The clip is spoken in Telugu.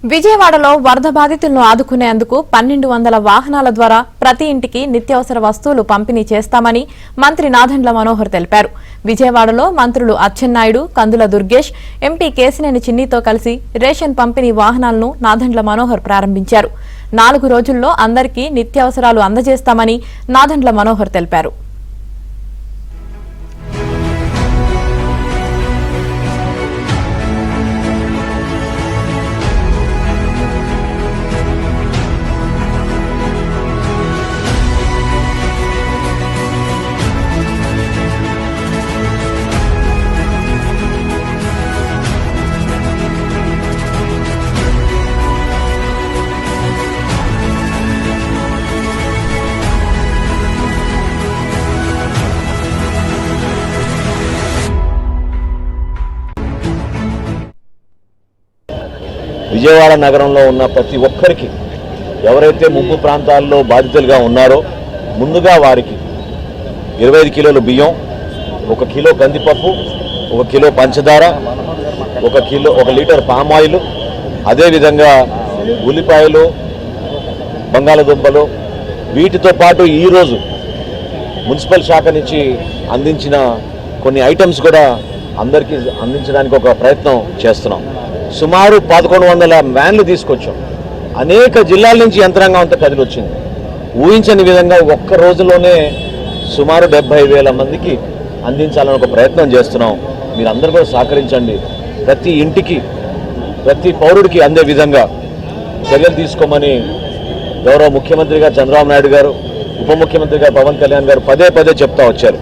విజయవాడలో వరద బాధితులను ఆదుకునేందుకు 1200 వాహనాల ద్వారా ప్రతి ఇంటికి నిత్యావసర వస్తువులు పంపిణీ చేస్తామని మంత్రి నాదెండ్ల మనోహర్ తెలిపారు. విజయవాడలో మంత్రులు అచ్చెన్నాయుడు, కందుల దుర్గేష్, ఎంపీ కేశినేని చిన్నితో కలిసి రేషన్ పంపిణీ వాహనాలను నాదెండ్ల మనోహర్ ప్రారంభించారు. 4 రోజుల్లో అందరికీ నిత్యావసరాలు అందజేస్తామని నాదెండ్ల మనోహర్ తెలిపారు. విజయవాడ నగరంలో ఉన్న ప్రతి ఒక్కరికి ఎవరైతే ముంపు ప్రాంతాల్లో బాధితులుగా ఉన్నారో ముందుగా వారికి 25 కిలోల బియ్యం, 1 కిలో కందిపప్పు, 1 కిలో పంచదార, 1 లీటర్ పామాయిల్, అదేవిధంగా ఉల్లిపాయలు, బంగాళదుంపలు, వీటితో పాటు ఈరోజు మున్సిపల్ శాఖ నుంచి అందించిన కొన్ని ఐటమ్స్ కూడా అందరికీ అందించడానికి ఒక ప్రయత్నం చేస్తున్నాం. సుమారు 1100 వ్యాన్లు తీసుకొచ్చాం. అనేక జిల్లాల నుంచి యంత్రాంగం అంతా కదిలి వచ్చింది. ఊహించని విధంగా ఒక్క రోజులోనే సుమారు 70,000 మందికి అందించాలని ఒక ప్రయత్నం చేస్తున్నాం. మీరందరూ కూడా సహకరించండి. ప్రతి ఇంటికి, ప్రతి పౌరుడికి అందే విధంగా చర్యలు తీసుకోమని గౌరవ ముఖ్యమంత్రి గారు చంద్రబాబు నాయుడు గారు, ఉప ముఖ్యమంత్రి గారు పవన్ కళ్యాణ్ గారు పదే చెప్తా వచ్చారు.